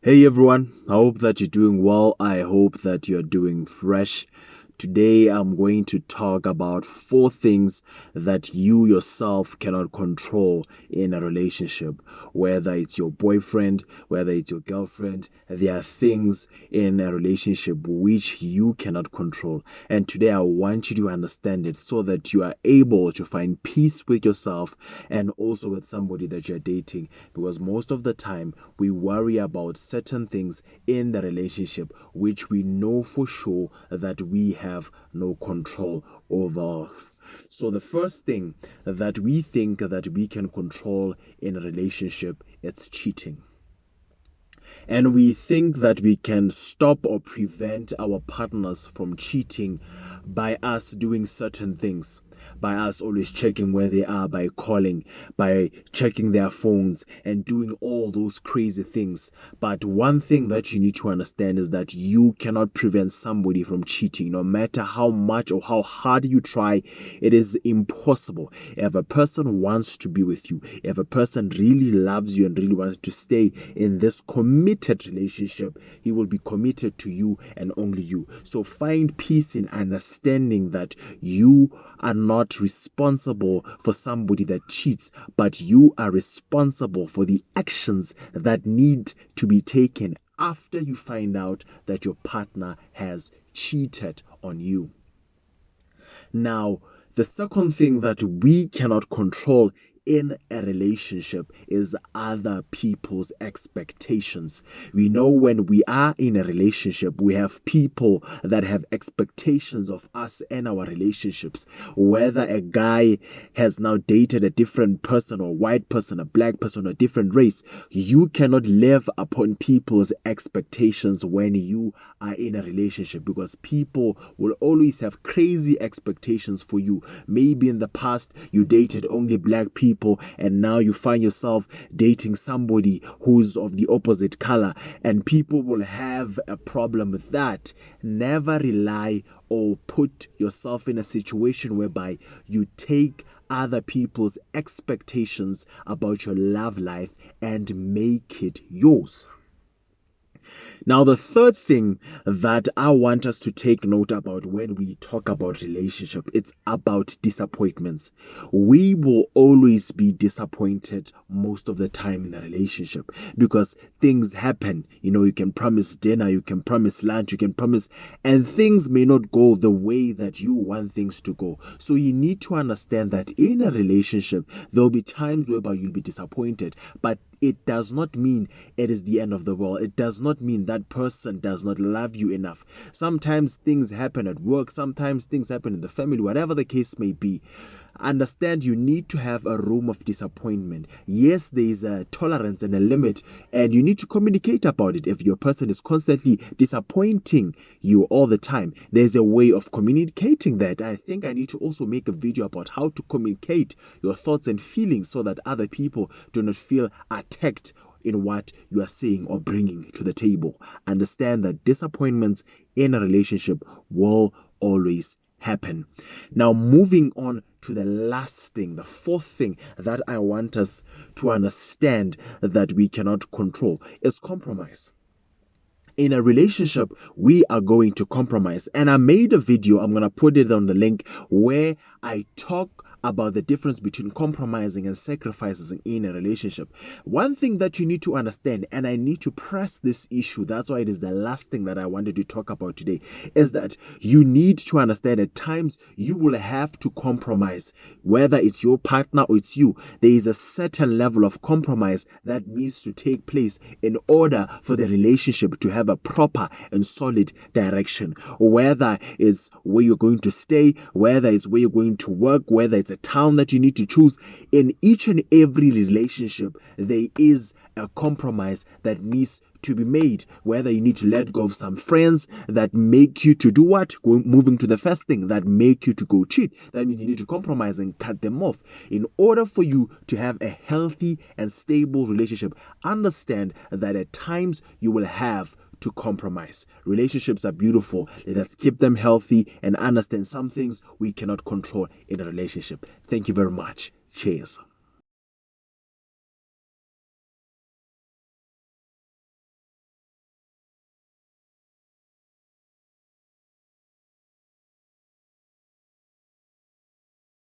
Hey everyone, I hope that you're doing well. I hope that you're doing fresh. Today I'm going to talk about 4 things that you yourself cannot control in a relationship. Whether it's your boyfriend, whether it's your girlfriend, there are things in a relationship which you cannot control. And today I want you to understand it so that you are able to find peace with yourself and also with somebody that you're dating. Because most of the time we worry about certain things in the relationship which we know for sure that we have no control over. So the first thing that we think that we can control in a relationship, it's cheating. And we think that we can stop or prevent our partners from cheating by us doing certain things, by us always checking where they are, by calling, by checking their phones, and doing all those crazy things. But one thing that you need to understand is that you cannot prevent somebody from cheating, no matter how much or how hard you try. It is impossible. If a person wants to be with you, if a person really loves you and really wants to stay in this committed relationship, he will be committed to you and only you. So find peace in understanding that you are not responsible for somebody that cheats, but you are responsible for the actions that need to be taken after you find out that your partner has cheated on you. Now, the second thing that we cannot control in a relationship is other people's expectations. We know when we are in a relationship, we have people that have expectations of us and our relationships. Whether a guy has now dated a different person, or a white person, a black person, a different race, you cannot live upon people's expectations when you are in a relationship, because people will always have crazy expectations for you. Maybe in the past you dated only black people, and now you find yourself dating somebody who's of the opposite color, and people will have a problem with that. Never rely or put yourself in a situation whereby you take other people's expectations about your love life and make it yours. Now, the third thing that I want us to take note about when we talk about relationship, it's about disappointments. We will always be disappointed most of the time in a relationship because things happen. You can promise dinner, you can promise lunch, you can promise, and things may not go the way that you want things to go. So you need to understand that in a relationship, there'll be times whereby you'll be disappointed, but it does not mean it is the end of the world. It does not mean that person does not love you enough. Sometimes things happen at work, sometimes things happen in the family, whatever the case may be. Understand you need to have a room of disappointment. Yes, there is a tolerance and a limit, and you need to communicate about it. If your person is constantly disappointing you all the time, there's a way of communicating that. I think I need to also make a video about how to communicate your thoughts and feelings so that other people do not feel attacked in what you are saying or bringing to the table. Understand that disappointments in a relationship will always happen. Now, moving on to the last thing, the fourth thing that I want us to understand that we cannot control is compromise. In a relationship, we are going to compromise. And I made a video, I'm going to put it on the link, where I talk about the difference between compromising and sacrifices in a relationship. One thing that you need to understand, and I need to press this issue, that's why it is the last thing that I wanted to talk about today, is that you need to understand at times you will have to compromise. Whether it's your partner or it's you, there is a certain level of compromise that needs to take place in order for the relationship to have a proper and solid direction. Whether it's where you're going to stay, whether it's where you're going to work, whether it's a town that you need to choose, in each and every relationship there is a compromise that needs to be made. Whether you need to let go of some friends that make you to do what? Moving to the first thing, that make you to go cheat. That means you need to compromise and cut them off in order for you to have a healthy and stable relationship. Understand that at times you will have to compromise. Relationships are beautiful. Let us keep them healthy and understand some things we cannot control in a relationship. Thank you very much. Cheers.